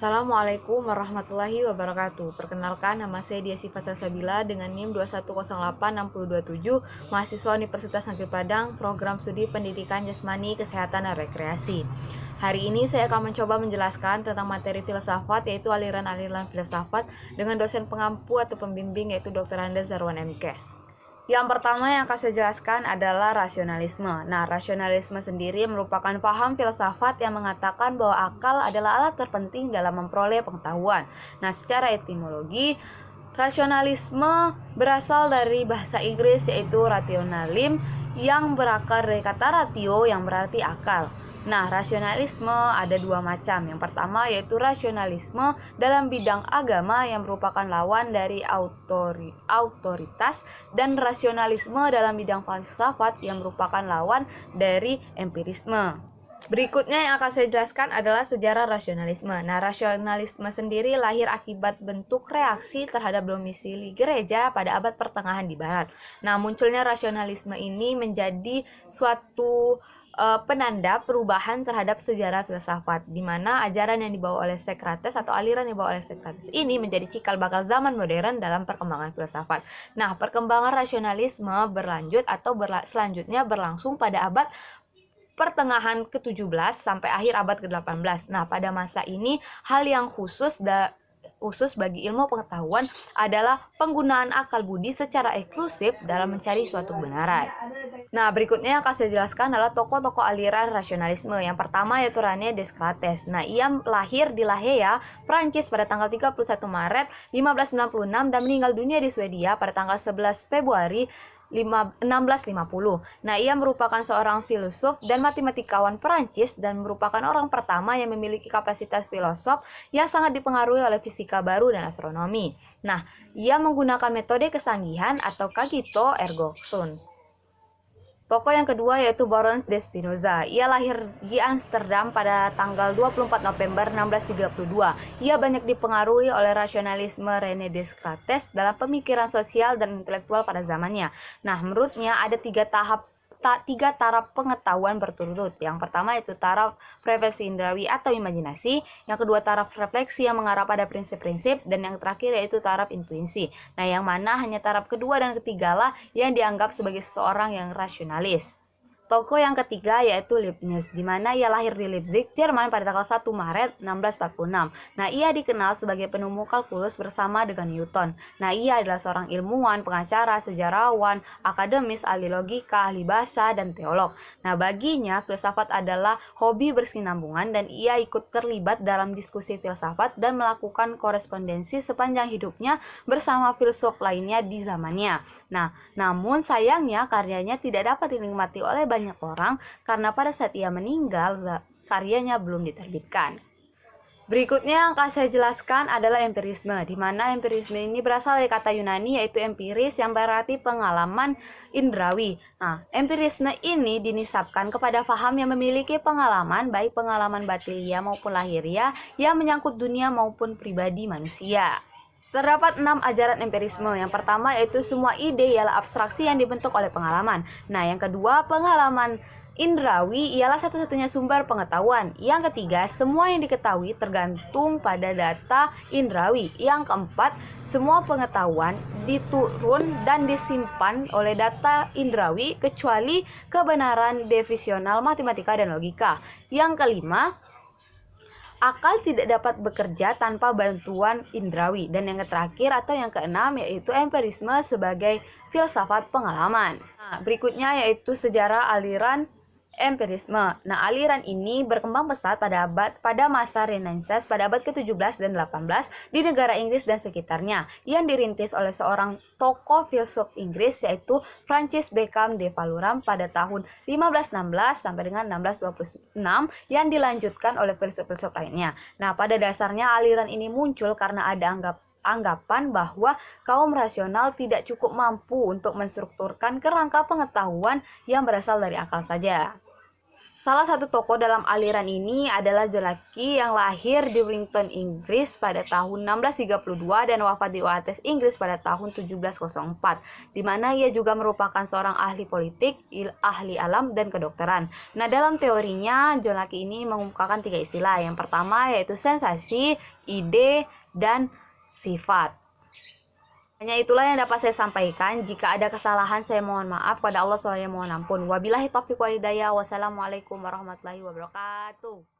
Assalamualaikum warahmatullahi wabarakatuh. Perkenalkan, nama saya Dia Sifat Salsabila dengan NIM 2108627, mahasiswa Universitas Negeri Padang, program studi Pendidikan Jasmani, Kesehatan, dan Rekreasi. Hari ini saya akan mencoba menjelaskan tentang materi filsafat, yaitu aliran-aliran filsafat dengan dosen pengampu atau pembimbing, yaitu Dr. Andes Darwan MKes. Yang pertama yang akan saya jelaskan adalah rasionalisme. Nah, rasionalisme sendiri merupakan paham filsafat yang mengatakan bahwa akal adalah alat terpenting dalam memperoleh pengetahuan. Nah, secara etimologi, rasionalisme berasal dari bahasa Inggris yaitu rationalim yang berakar dari kata ratio yang berarti akal. Nah, rasionalisme ada dua macam. Yang pertama yaitu rasionalisme dalam bidang agama yang merupakan lawan dari autoritas, dan rasionalisme dalam bidang filsafat yang merupakan lawan dari empirisme. Berikutnya yang akan saya jelaskan adalah sejarah rasionalisme. Nah, rasionalisme sendiri lahir akibat bentuk reaksi terhadap domisili gereja pada abad pertengahan di Barat. Nah, munculnya rasionalisme ini menjadi suatu penanda perubahan terhadap sejarah filsafat, di mana ajaran yang dibawa oleh Socrates atau aliran yang dibawa oleh Socrates ini menjadi cikal bakal zaman modern dalam perkembangan filsafat. Nah, perkembangan rasionalisme berlanjut atau selanjutnya berlangsung pada abad pertengahan ke-17 sampai akhir abad ke-18. Nah, pada masa ini hal yang khusus bagi ilmu pengetahuan adalah penggunaan akal budi secara eksklusif dalam mencari suatu kebenaran. Nah, berikutnya yang akan saya jelaskan adalah tokoh-tokoh aliran rasionalisme. Yang pertama yaitu René Descartes. Nah, ia lahir di La Haya, Prancis pada tanggal 31 Maret 1596 dan meninggal dunia di Swedia pada tanggal 11 Februari 1650. Nah, ia merupakan seorang filsuf dan matematikawan Perancis dan merupakan orang pertama yang memiliki kapasitas filosof yang sangat dipengaruhi oleh fisika baru dan astronomi. Nah, ia menggunakan metode kesanggihan atau cogito ergo sum. Tokoh yang kedua yaitu Baron de Spinoza. Ia lahir di Amsterdam pada tanggal 24 November 1632. Ia banyak dipengaruhi oleh rasionalisme René Descartes dalam pemikiran sosial dan intelektual pada zamannya. Nah, menurutnya ada tiga taraf pengetahuan berturut-turut. Yang pertama yaitu taraf refleksi indrawi atau imajinasi, yang kedua taraf refleksi yang mengarah pada prinsip-prinsip, dan yang terakhir yaitu taraf intuisi. Nah, yang mana hanya taraf kedua dan ketiga lah yang dianggap sebagai seseorang yang rasionalis. Tokoh yang ketiga yaitu Leibniz, di mana ia lahir di Leipzig, Jerman pada tanggal 1 Maret 1646. Nah, ia dikenal sebagai penemu kalkulus bersama dengan Newton. Nah, ia adalah seorang ilmuwan, pengacara, sejarawan, akademis, ahli logika, ahli bahasa, dan teolog. Nah, baginya filsafat adalah hobi berkesinambungan dan ia ikut terlibat dalam diskusi filsafat dan melakukan korespondensi sepanjang hidupnya bersama filsuf lainnya di zamannya. Nah, namun sayangnya karyanya tidak dapat dinikmati oleh banyak orang karena pada saat ia meninggal karyanya belum diterbitkan. Berikutnya yang akan saya jelaskan adalah empirisme, di mana empirisme ini berasal dari kata Yunani yaitu empiris yang berarti pengalaman indrawi. Nah, empirisme ini dinisabkan kepada faham yang memiliki pengalaman, baik pengalaman batinia maupun lahiria yang menyangkut dunia maupun pribadi manusia. Terdapat 6 ajaran empirisme. Yang pertama yaitu semua ide ialah abstraksi yang dibentuk oleh pengalaman. Nah, yang kedua, pengalaman indrawi ialah satu-satunya sumber pengetahuan. Yang ketiga, semua yang diketahui tergantung pada data indrawi. Yang keempat, semua pengetahuan diturun dan disimpan oleh data indrawi kecuali kebenaran divisional matematika dan logika. Yang kelima, akal tidak dapat bekerja tanpa bantuan indrawi. Dan yang terakhir atau yang keenam yaitu empirisme sebagai filsafat pengalaman. Nah, berikutnya yaitu sejarah aliran empirisme. Nah, aliran ini berkembang pesat pada masa Renaissance pada abad ke-17 dan 18 di negara Inggris dan sekitarnya, yang dirintis oleh seorang tokoh filsuf Inggris yaitu Francis Bacon de Valorum pada tahun 1516 sampai dengan 1626 yang dilanjutkan oleh filsuf-filsuf lainnya. Nah, pada dasarnya aliran ini muncul karena ada anggapan bahwa kaum rasional tidak cukup mampu untuk menstrukturkan kerangka pengetahuan yang berasal dari akal saja. Salah satu tokoh dalam aliran ini adalah John Locke yang lahir di Wellington, Inggris pada tahun 1632 dan wafat di Oates, Inggris pada tahun 1704, di mana ia juga merupakan seorang ahli politik, ahli alam, dan kedokteran. Nah, dalam teorinya, John Locke ini mengemukakan 3 istilah. Yang pertama yaitu sensasi, ide, dan sifat. Hanya itulah yang dapat saya sampaikan. Jika ada kesalahan, saya mohon maaf. Pada Allah saya mohon ampun. Wabillahi taufiq wal hidayah. Wassalamualaikum warahmatullahi wabarakatuh.